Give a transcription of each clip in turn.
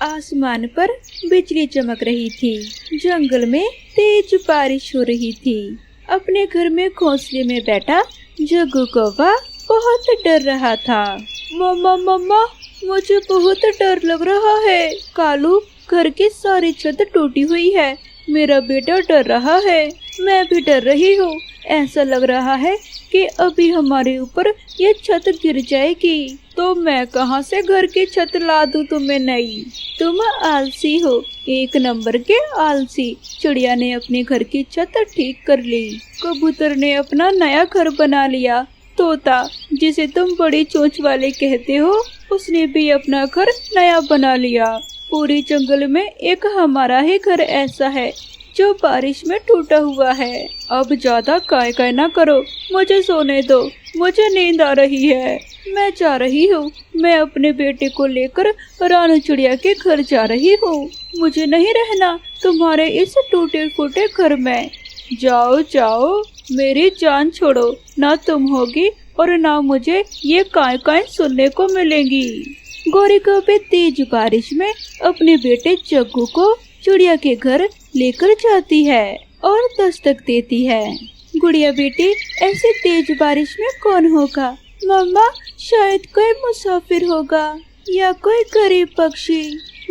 आसमान पर बिजली चमक रही थी। जंगल में तेज बारिश हो रही थी। अपने घर में घोंसले में बैठा जग्गू कौवा बहुत डर रहा था। मम्मा मम्मा, मुझे बहुत डर लग रहा है। कालू, घर की सारी छत टूटी हुई है। मेरा बेटा डर रहा है, मैं भी डर रही हूँ। ऐसा लग रहा है कि अभी हमारे ऊपर ये छत गिर जाएगी। तो मैं कहाँ से घर की छत ला दूँ तुम्हें नई? तुम आलसी हो, एक नंबर के आलसी। चिड़िया ने अपने घर की छत ठीक कर ली। कबूतर ने अपना नया घर बना लिया। तोता, जिसे तुम बड़ी चोंच वाले कहते हो, उसने भी अपना घर नया बना लिया। पूरी जंगल में एक हमारा ही घर ऐसा है जो बारिश में टूटा हुआ है। अब ज्यादा काय ना करो, मुझे सोने दो, मुझे नींद आ रही है। मैं जा रही हूँ, मैं अपने बेटे को लेकर रानू चिड़िया के घर जा रही हूँ। मुझे नहीं रहना तुम्हारे इस टूटे फूटे घर में। जाओ जाओ, मेरी जान छोड़ो, ना तुम होगी और ना मुझे ये काय सुनने को मिलेंगी। गौरी कौवे तेज बारिश में अपने बेटे जग्गू को चिड़िया के घर लेकर जाती है और दस्तक देती है। गुड़िया बेटी, ऐसे तेज बारिश में कौन होगा? मम्मा, शायद कोई मुसाफिर होगा या कोई गरीब पक्षी।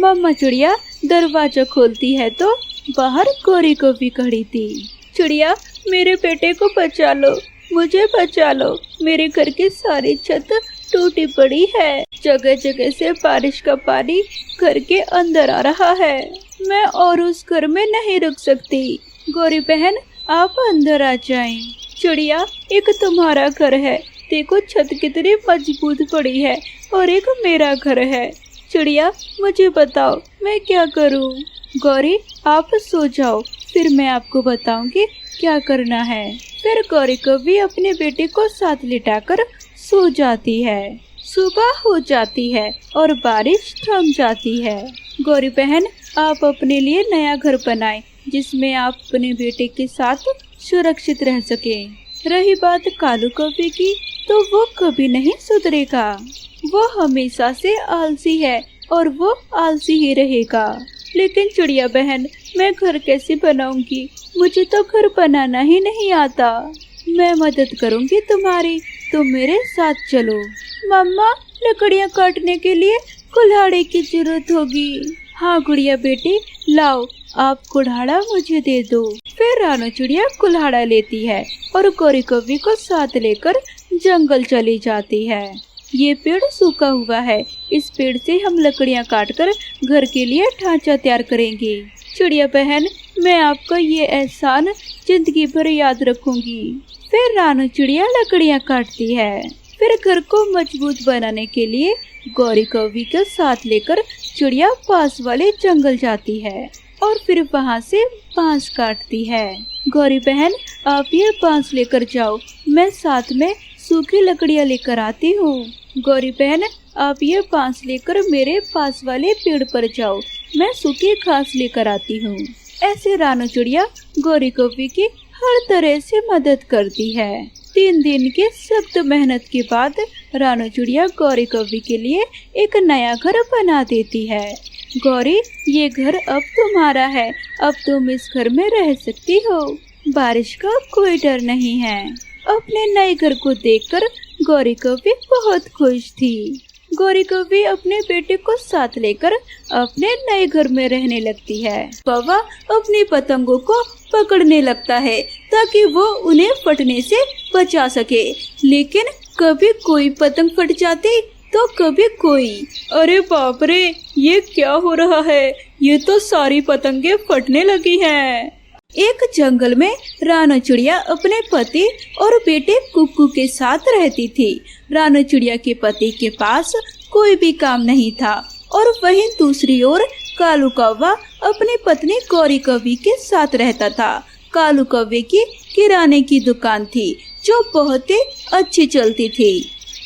मम्मा चिड़िया दरवाजा खोलती है तो बाहर गौरी कौवी खड़ी थी। चिड़िया, मेरे बेटे को बचा लो, मुझे बचा लो। मेरे घर की सारी छत टूटी पड़ी है। जगह जगह से बारिश का पानी घर के अंदर आ रहा है। मैं और उस घर में नहीं रुक सकती। गौरी बहन, आप अंदर आ जाएं। चिड़िया, एक तुम्हारा घर है, देखो छत कितनी मजबूत पड़ी है, और एक मेरा घर है। चिड़िया, मुझे बताओ मैं क्या करूं? गौरी, आप सो जाओ, फिर मैं आपको बताऊंगी क्या करना है। फिर गौरी कौवी अपने बेटे को साथ लिटाकर सो जाती है। सुबह हो जाती है और बारिश थम जाती है। गौरी बहन, आप अपने लिए नया घर बनाएं, जिसमें आप अपने बेटे के साथ सुरक्षित रह सके। रही बात कालू कौवे की, तो वो कभी नहीं सुधरेगा। वो हमेशा से आलसी है और वो आलसी ही रहेगा। लेकिन चिड़िया बहन, मैं घर कैसे बनाऊंगी? मुझे तो घर बनाना ही नहीं आता। मैं मदद करूंगी तुम्हारी, तुम मेरे साथ चलो। मम्मा, लकड़ियाँ काटने के लिए कुल्हाड़े की जरूरत होगी। हाँ गुड़िया बेटी, लाओ, आप कुल्हाड़ा मुझे दे दो। फिर रानू चिड़िया कुल्हाड़ा लेती है और गौरी कौवी को साथ लेकर जंगल चली जाती है। ये पेड़ सूखा हुआ है, इस पेड़ से हम लकड़ियाँ काटकर घर के लिए ढांचा तैयार करेंगे। चिड़िया बहन, मैं आपका ये एहसान जिंदगी भर याद रखूंगी। फिर रानू चिड़िया लकड़ियाँ काटती है। फिर घर को मजबूत बनाने के लिए गौरी कौवी के साथ लेकर चिड़िया पास वाले जंगल जाती है और फिर वहाँ से बांस काटती है। गौरी बहन, आप ये बांस लेकर जाओ, मैं साथ में सूखी लकड़ियाँ लेकर आती हूँ। गौरी बहन, आप ये बांस लेकर मेरे पास वाले पेड़ पर जाओ, मैं सूखी घास लेकर आती हूँ। ऐसे रानू चिड़िया गौरी कौवी की हर तरह से मदद करती है। 3 दिन की सख्त मेहनत के बाद रानू चिड़िया गौरी कौवी के लिए एक नया घर बना देती है। गौरी, ये घर अब तुम्हारा है, अब तुम इस घर में रह सकती हो। बारिश का कोई डर नहीं है। अपने नए घर को देखकर गौरी कौवी बहुत खुश थी। गौरी कौवी अपने बेटे को साथ लेकर अपने नए घर में रहने लगती है। कौवा अपनी पतंगों को पकड़ने लगता है ताकि वो उन्हें फटने से बचा सके, लेकिन कभी कोई पतंग फट जाती तो कभी कोई। अरे बाप रे, ये क्या हो रहा है? ये तो सारी पतंगे फटने लगी हैं। एक जंगल में रानू चिड़िया अपने पति और बेटे कुक्कू के साथ रहती थी। रानू चिड़िया के पति के पास कोई भी काम नहीं था और वहीं दूसरी ओर कालू कौवा अपनी पत्नी गौरी कौवी के साथ रहता था। कालू कौवे की किराने की दुकान थी जो बहुत ही अच्छी चलती थी।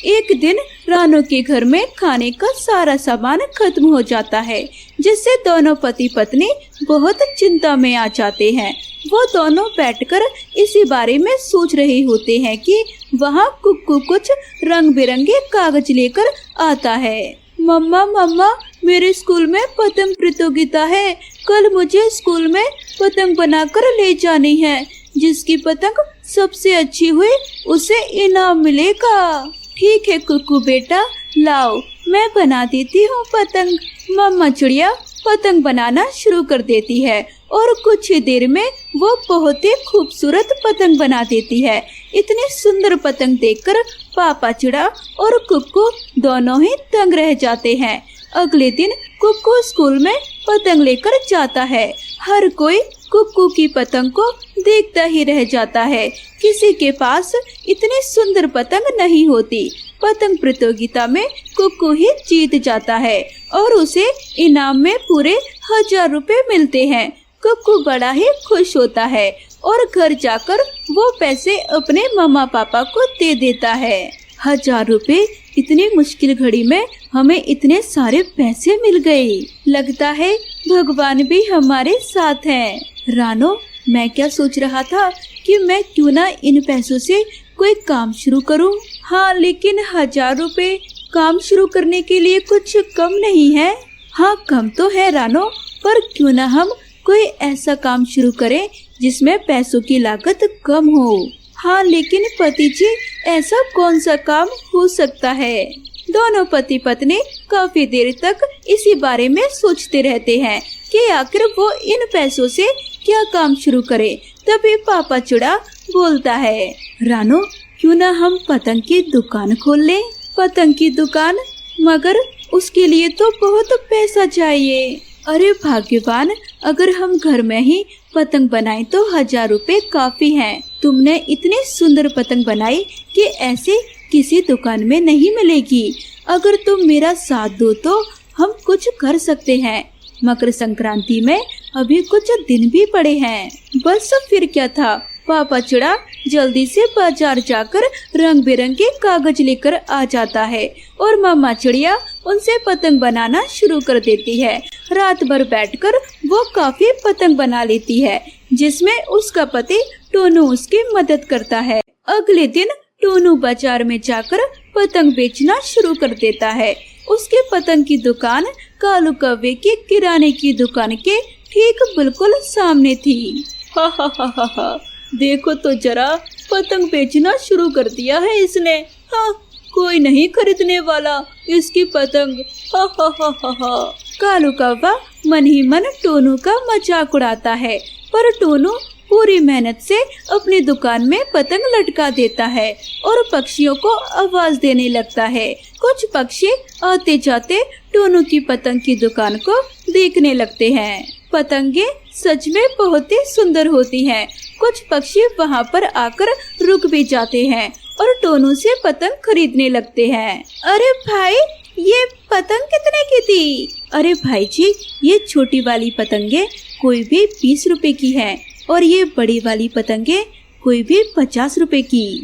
एक दिन रानू के घर में खाने का सारा सामान खत्म हो जाता है, जिससे दोनों पति पत्नी बहुत चिंता में आ जाते हैं। वो दोनों बैठकर इसी बारे में सोच रहे होते हैं कि वहाँ कुक्कू कुछ रंग बिरंगे कागज लेकर आता है। मम्मा मम्मा, मेरे स्कूल में पतंग प्रतियोगिता है। कल मुझे स्कूल में पतंग बनाकर ले जानी है। जिसकी पतंग सबसे अच्छी हुई उसे इनाम मिलेगा। ठीक है कुकू बेटा, लाओ मैं बना देती हूँ पतंग। मम्मा चिड़िया पतंग बनाना शुरू कर देती है और कुछ ही देर में वो बहुत ही खूबसूरत पतंग बना देती है। इतनी सुंदर पतंग देखकर पापा चिड़ा और कुक्कू दोनों ही दंग रह जाते हैं। अगले दिन कुक्कू स्कूल में पतंग लेकर जाता है। हर कोई कुक्कू की पतंग को देखता ही रह जाता है। किसी के पास इतनी सुंदर पतंग नहीं होती। पतंग प्रतियोगिता में कुक्कू ही जीत जाता है और उसे इनाम में पूरे 1000 रुपए मिलते हैं। कुक्कू बड़ा ही खुश होता है और घर जाकर वो पैसे अपने मम्मा पापा को दे देता है। 1000 रुपए इतनी मुश्किल घड़ी में हमें इतने सारे पैसे मिल गए। लगता है भगवान भी हमारे साथ हैं। रानो, मैं क्या सोच रहा था कि मैं क्यों ना इन पैसों से कोई काम शुरू करूं। हाँ, लेकिन 1000 रुपए काम शुरू करने के लिए कुछ कम नहीं है। हाँ, कम तो है रानो, पर क्यों ना हम कोई ऐसा काम शुरू करें जिसमें पैसों की लागत कम हो। हाँ, लेकिन पति जी, ऐसा कौन सा काम हो सकता है। दोनों पति पत्नी काफी देर तक इसी बारे में सोचते रहते हैं कि आखिर वो इन पैसों से क्या काम शुरू करे। तभी पापा चिड़ा बोलता है, रानो क्यों ना हम पतंग की दुकान खोल लें। पतंग की दुकान, मगर उसके लिए तो बहुत पैसा चाहिए। अरे भाग्यवान, अगर हम घर में ही पतंग बनाएं तो 1000 रुपए काफी हैं। तुमने इतनी सुंदर पतंग बनाई कि ऐसे किसी दुकान में नहीं मिलेगी। अगर तुम मेरा साथ दो तो हम कुछ कर सकते हैं। मकर संक्रांति में अभी कुछ दिन भी पड़े हैं। बस फिर क्या था, पापा चिड़ा जल्दी से बाजार जाकर रंग बिरंगे कागज लेकर आ जाता है और मम्मा चिड़िया उनसे पतंग बनाना शुरू कर देती है। रात भर बैठकर वो काफी पतंग बना लेती है, जिसमें उसका पति टोनू उसकी मदद करता है। अगले दिन टोनू बाजार में जाकर पतंग बेचना शुरू कर देता है। उसके पतंग की दुकान कालू कौवे की किराने की दुकान के ठीक बिल्कुल सामने थी। हा हा हा हा हा, देखो तो जरा, पतंग बेचना शुरू कर दिया है इसने। हाँ, कोई नहीं खरीदने वाला इसकी पतंग। हा हा हा हा हा। कालू कौवा मन ही मन टोनू का मजाक उड़ाता है, पर टोनू पूरी मेहनत से अपनी दुकान में पतंग लटका देता है और पक्षियों को आवाज देने लगता है। कुछ पक्षी आते जाते टोनू की पतंग की दुकान को देखने लगते हैं। पतंगे सच में बहुत ही सुंदर होती हैं। कुछ पक्षी वहाँ पर आकर रुक भी जाते हैं और टोनू से पतंग खरीदने लगते हैं। अरे भाई, ये पतंग कितने की थी? अरे भाई जी, ये छोटी वाली पतंगे कोई भी 20 रुपए की है और ये बड़ी वाली पतंगे कोई भी 50 रुपए की।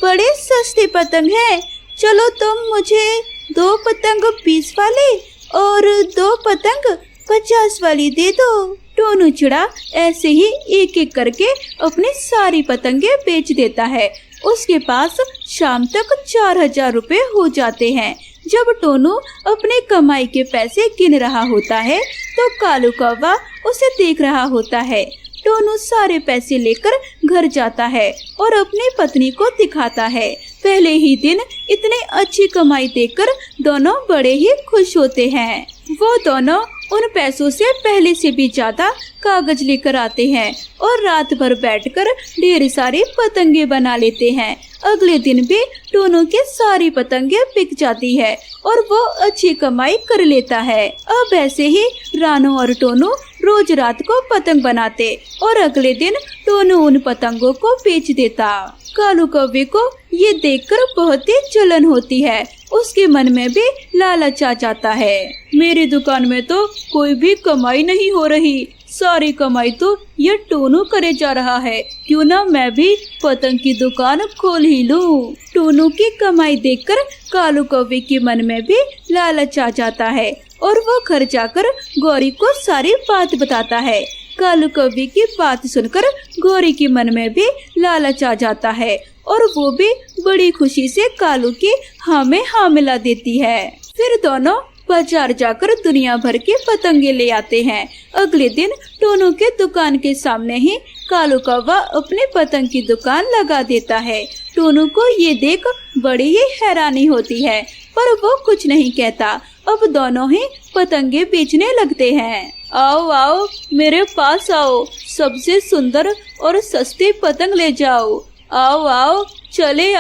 बड़े सस्ती पतंग है। चलो तुम मुझे 2 पतंग 20 वाले और 2 पतंग 50 वाली दे दो। टोनू चिड़ा ऐसे ही एक एक करके अपनी सारी पतंगे बेच देता है। उसके पास शाम तक 4000 रुपए हो जाते हैं। जब टोनू अपने कमाई के पैसे गिन रहा होता है तो कालू कौवा उसे देख रहा होता है। टोनू सारे पैसे लेकर घर जाता है और अपनी पत्नी को दिखाता है। पहले ही दिन इतनी अच्छी कमाई देखकर दोनों बड़े ही खुश होते हैं। वो दोनों उन पैसों से पहले से भी ज्यादा कागज लेकर आते हैं और रात भर बैठकर ढेर सारी पतंगे बना लेते हैं। अगले दिन भी टोनू की सारी पतंगे बिक जाती है और वो अच्छी कमाई कर लेता है। अब ऐसे ही रानू और टोनू रोज रात को पतंग बनाते और अगले दिन टोनू उन पतंगों को बेच देता। कालू कौवे को ये देखकर बहुत ही जलन होती है। उसके मन में भी लालच आ जाता है। मेरी दुकान में तो कोई भी कमाई नहीं हो रही, सारी कमाई तो ये टोनू करे जा रहा है। क्यों ना मैं भी पतंग की दुकान खोल ही लूं। टोनू की कमाई देखकर कालू कौवे के मन में भी लालच आ जाता है और वो घर जाकर गौरी को सारी बात बताता है। कालू कौवे की बात सुनकर गौरी के मन में भी लालच आ जाता है और वो भी बड़ी खुशी से कालू की हाँ में हाँ मिला देती है। फिर दोनों बाजार जाकर दुनिया भर के पतंगे ले आते हैं। अगले दिन टोनू के दुकान के सामने ही कालू कौवा अपने पतंग की दुकान लगा देता है। टोनू को ये देख बड़ी ही हैरानी होती है, पर वो कुछ नहीं कहता। अब दोनों ही पतंगे बेचने लगते हैं। आओ आओ मेरे पास आओ, सबसे सुंदर और सस्ती पतंग ले जाओ। आओ आओ चले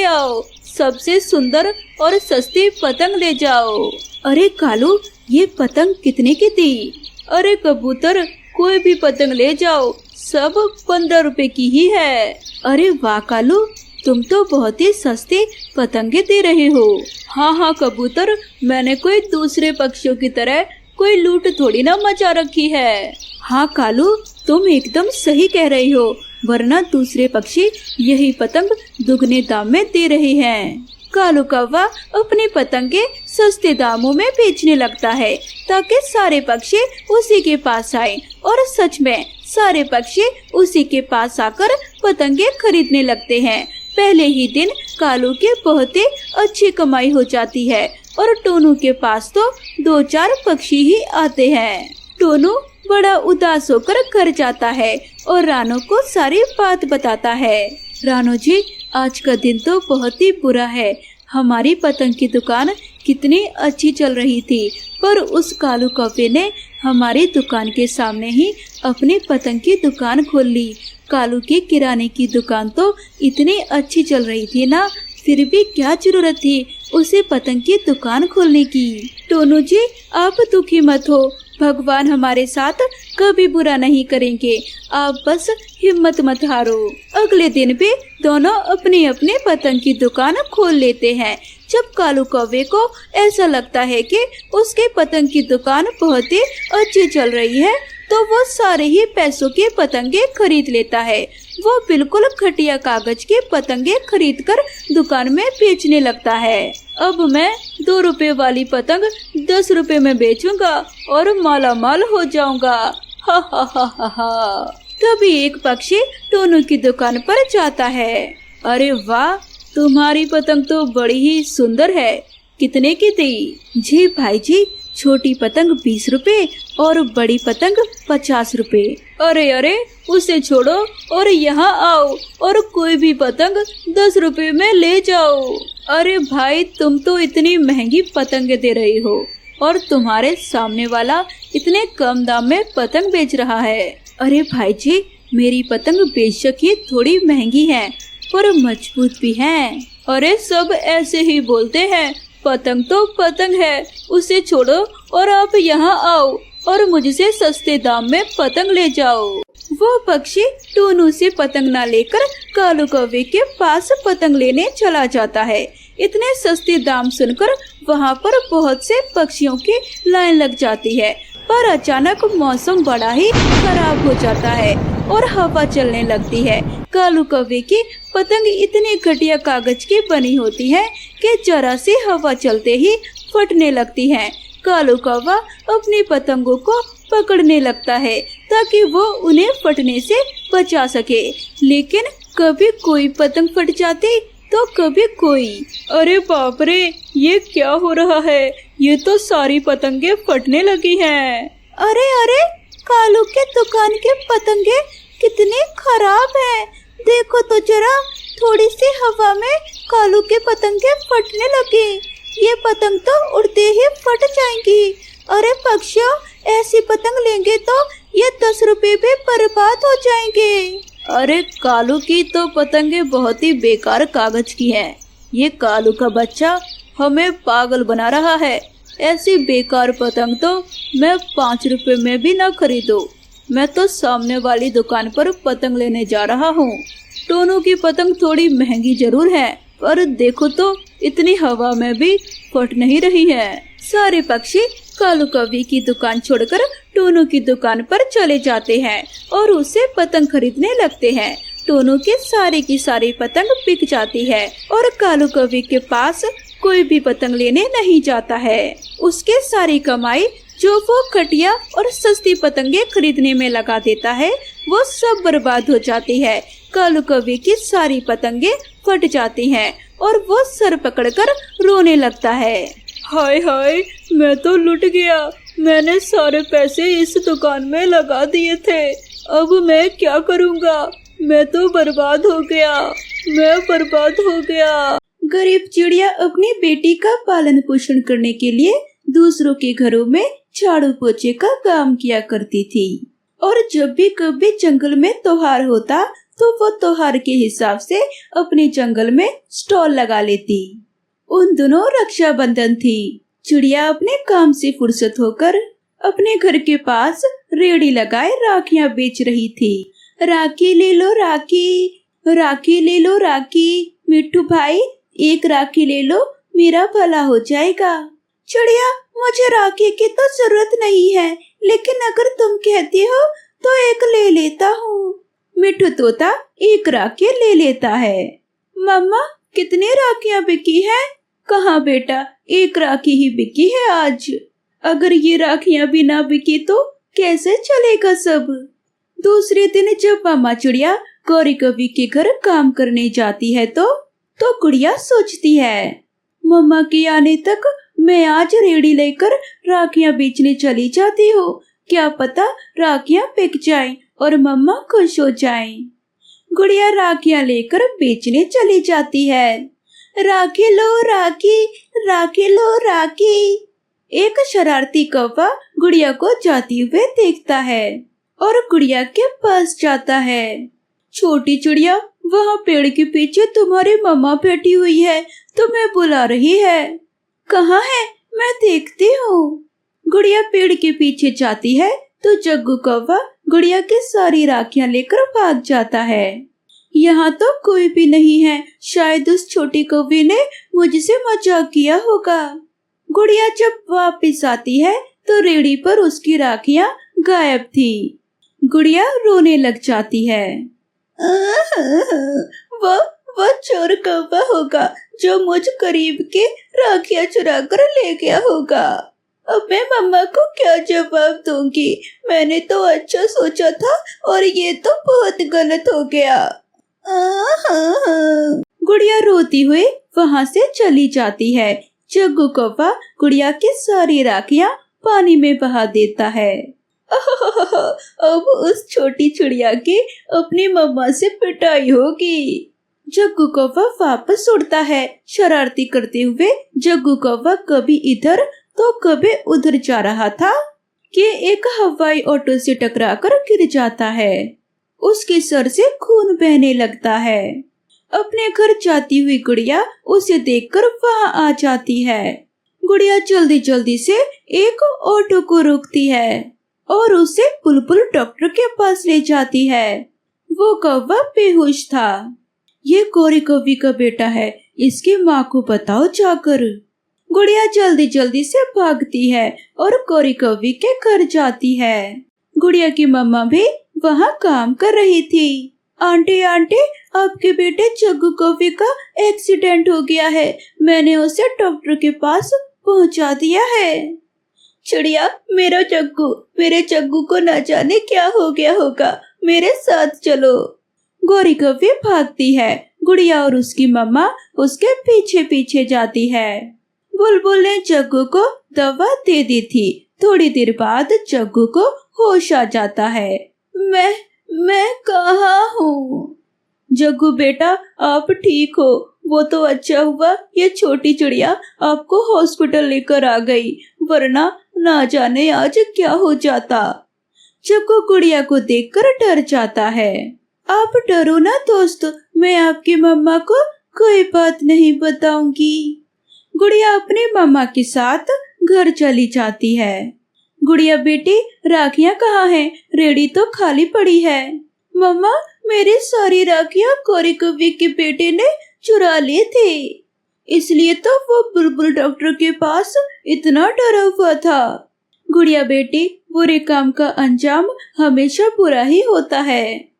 आओ, सबसे सुंदर और सस्ती पतंग ले जाओ। अरे कालू, ये पतंग कितने की थी? अरे कबूतर, कोई भी पतंग ले जाओ, सब 15 रुपए की ही है। अरे वाह कालू, तुम तो बहुत ही सस्ती पतंगे दे रहे हो। हाँ कबूतर, मैंने कोई दूसरे पक्षियों की तरह कोई लूट थोड़ी ना मचा रखी है। हाँ कालू, तुम एकदम सही कह रही हो, वरना दूसरे पक्षी यही पतंग दुगने दाम में दे रहे हैं। कालू कौवा अपनी पतंगे सस्ते दामों में बेचने लगता है ताकि सारे पक्षी उसी के पास आए, और सच में सारे पक्षी उसी के पास आकर पतंगे खरीदने लगते हैं। पहले ही दिन कालू की बहुत ही अच्छी कमाई हो जाती है और टोनू के पास तो 2-4 पक्षी ही आते हैं। टोनू बड़ा उदास होकर घर जाता है और रानू को सारी बात बताता है। रानू जी, आज का दिन तो बहुत ही बुरा है। हमारी पतंग की दुकान कितनी अच्छी चल रही थी, पर उस कालू कौवे ने हमारी दुकान के सामने ही अपनी पतंग की दुकान खोल ली। कालू की किराने की दुकान तो इतनी अच्छी चल रही थी ना, फिर भी क्या जरूरत थी उसे पतंग की दुकान खोलने की। टोनू जी, आप दुखी मत हो, भगवान हमारे साथ कभी बुरा नहीं करेंगे, आप बस हिम्मत मत हारो। अगले दिन भी दोनों अपनी अपनी पतंग की दुकान खोल लेते हैं। जब कालू कौवे को ऐसा लगता है कि उसके पतंग की दुकान बहुत ही अच्छी चल रही है, तो वो सारे ही पैसों के पतंगे खरीद लेता है। वो बिल्कुल घटिया कागज के पतंगे खरीदकर दुकान में बेचने लगता है। अब मैं 2 रुपए वाली पतंग 10 रुपए में बेचूंगा और माला माल हो जाऊंगा। हा हा हा हा हा। तभी एक पक्षी टोनू की दुकान पर जाता है। अरे वाह, तुम्हारी पतंग तो बड़ी ही सुंदर है, कितने की थी? जी भाई जी, छोटी पतंग 20 रुपए और बड़ी पतंग 50 रुपए। अरे अरे, उसे छोड़ो और यहाँ आओ और कोई भी पतंग 10 रुपए में ले जाओ। अरे भाई, तुम तो इतनी महंगी पतंगे दे रही हो और तुम्हारे सामने वाला इतने कम दाम में पतंग बेच रहा है। अरे भाई जी, मेरी पतंग बेशक ही थोड़ी महंगी है, पर मजबूत भी है। अरे सब ऐसे ही बोलते हैं, पतंग तो पतंग है, उसे छोड़ो और आप यहाँ आओ और मुझसे सस्ते दाम में पतंग ले जाओ। वो पक्षी टोनू से पतंग ना लेकर कालू कौवे के पास पतंग लेने चला जाता है। इतने सस्ते दाम सुनकर वहाँ पर बहुत से पक्षियों की लाइन लग जाती है, पर अचानक मौसम बड़ा ही खराब हो जाता है और हवा चलने लगती है। कालू कौवे की पतंग इतनी घटिया कागज की बनी होती है कि जरा सी हवा चलते ही फटने लगती है। कालू कौवा अपनी पतंगों को पकड़ने लगता है ताकि वो उन्हें फटने से बचा सके, लेकिन कभी कोई पतंग फट जाती तो कभी कोई। अरे बाप रे, ये क्या हो रहा है? ये तो सारी पतंगे फटने लगी हैं। अरे अरे, कालू के दुकान के पतंगे कितने खराब हैं। देखो तो जरा, थोड़ी सी हवा में कालू के पतंगे फटने लगी। ये पतंग तो उड़ते ही फट जाएंगी। अरे पक्षियों, ऐसी पतंग लेंगे तो ये 10 रुपए भी बर्बाद हो जाएंगे। अरे कालू की तो पतंगे बहुत ही बेकार कागज की हैं। ये कालू का बच्चा हमें पागल बना रहा है। ऐसी बेकार पतंग तो मैं 5 रुपए में भी ना खरीदूं। मैं तो सामने वाली दुकान पर पतंग लेने जा रहा हूँ। टोनू की पतंग थोड़ी महंगी जरूर है, पर देखो तो इतनी हवा में भी फट नहीं रही है। सारे पक्षी कालू कौवे की दुकान छोड़कर टोनू की दुकान पर चले जाते हैं और उससे पतंग खरीदने लगते हैं। टोनू की सारी पतंग बिक जाती है और कालू कौवे के पास कोई भी पतंग लेने नहीं जाता है। उसके सारी कमाई जो वो घटिया और सस्ती पतंगे खरीदने में लगा देता है, वो सब बर्बाद हो जाती है। कालू कौवे की सारी पतंगे फट जाती हैं और वो सर पकड़कर रोने लगता है। हाय हाय, मैं तो लुट गया। मैंने सारे पैसे इस दुकान में लगा दिए थे। अब मैं क्या करूँगा? मैं तो बर्बाद हो गया। मैं बर्बाद हो गया। गरीब चिड़िया अपनी बेटी का पालन पोषण करने के लिए दूसरों के घरों में झाड़ू पोछे का काम किया करती थी। और जब भी कभी जंगल में त्योहार होता तो वो त्योहार के हिसाब से अपने जंगल में स्टॉल लगा लेती। उन दिनों रक्षाबंधन थी। चिड़िया अपने काम से फुर्सत होकर अपने घर के पास रेहड़ी लगाए राखियां बेच रही थी। राखी ले लो राखी, राखी ले लो राखी, मिट्टू भाई एक राखी ले लो, मेरा भला हो जाएगा। चिड़िया, मुझे राखी की तो जरूरत नहीं है, लेकिन अगर तुम कहती हो तो एक ले लेता हूँ। मिट्टू तोता एक राखी ले लेता है। मम्मा, कितनी राखियां बिकी है? कहाँ बेटा, एक राखी ही बिकी है आज। अगर ये राखियां भी ना बिकी तो कैसे चलेगा सब? दूसरे दिन जब मामा चिड़िया गौरी कवि के घर काम करने जाती है तो गुड़िया सोचती है, मम्मा के आने तक मैं आज रेहड़ी लेकर राखियां बेचने चली जाती हूँ। क्या पता राखियां बिक जाएं और मम्मा खुश हो जाएं। गुड़िया राखियां लेकर बेचने चली जाती है। राखी लो राखी, राखी लो राखी। एक शरारती कौवा गुड़िया को जाती हुए देखता है और गुड़िया के पास जाता है। छोटी चिड़िया, वहाँ पेड़ के पीछे तुम्हारी मम्मा बैठी हुई है, तुम्हें बुला रही है। कहाँ है? मैं देखती हूँ। गुड़िया पेड़ के पीछे जाती है तो जग्गू कौवा गुड़िया की सारी राखियां लेकर भाग जाता है। यहाँ तो कोई भी नहीं है, शायद उस छोटी कौवे ने मुझसे मजाक किया होगा। गुड़िया जब वापस आती है तो रेहड़ी पर उसकी राखियां गायब थी। गुड़िया रोने लग जाती है। वो चोर कौवा होगा जो मुझ गरीब के राखियां चुरा कर ले गया होगा। अब मैं मम्मा को क्या जवाब दूंगी? मैंने तो अच्छा सोचा था और ये तो बहुत गलत हो गया। गुड़िया रोती हुई वहाँ से चली जाती है। जग्गू कौवा गुड़िया की सारी राखियां पानी में बहा देता है। अब उस छोटी चिड़िया की अपनी मम्मा से पिटाई होगी। जग्गू कौवा वापस उड़ता है। शरारती करते हुए जग्गू कौवा कभी इधर तो कभी उधर जा रहा था कि एक हवाई ऑटो से टकराकर गिर जाता है। उसके सर से खून बहने लगता है। अपने घर जाती हुई गुड़िया उसे देखकर वहाँ आ जाती है। गुड़िया जल्दी जल्दी से एक ऑटो को रोकती है और उसे बुलबुल डॉक्टर के पास ले जाती है। वो कौवा बेहोश था। ये गौरी कवि का बेटा है, इसकी माँ को बताओ जाकर। गुड़िया जल्दी जल्दी से भागती है और गौरी कवि के घर जाती है। गुड़िया की मम्मा भी वहाँ काम कर रही थी। आंटी आंटी, आपके बेटे जग्गू कवि का एक्सीडेंट हो गया है, मैंने उसे डॉक्टर के पास पहुँचा दिया है। चिड़िया, मेरे जग्गू को न जाने क्या हो गया होगा, मेरे साथ चलो। गौरी कवि भागती है। गुड़िया और उसकी मम्मा उसके पीछे पीछे जाती है। बुलबुल ने जग्गू को दवा दे दी थी। थोड़ी देर बाद जग्गू को होश आ जाता है। मैं कहाँ हूँ? जग्गू बेटा, आप ठीक हो? वो तो अच्छा हुआ ये छोटी चिड़िया आपको हॉस्पिटल लेकर आ गई, वरना ना जाने आज क्या हो जाता। जग्गू गुड़िया को देखकर डर जाता है। आप डरो ना दोस्त, मैं आपकी मम्मा को कोई बात नहीं बताऊंगी। गुड़िया अपनी मम्मा के साथ घर चली जाती है। गुड़िया बेटी, राखियां कहाँ हैं? रेहड़ी तो खाली पड़ी है। मम्मा, मेरी सारी राखियां गौरी कवि के बेटे ने चुरा ली थी, इसलिए तो वो बुलबुल डॉक्टर के पास इतना डरा हुआ था। गुड़िया बेटी, बुरे काम का अंजाम हमेशा बुरा ही होता है।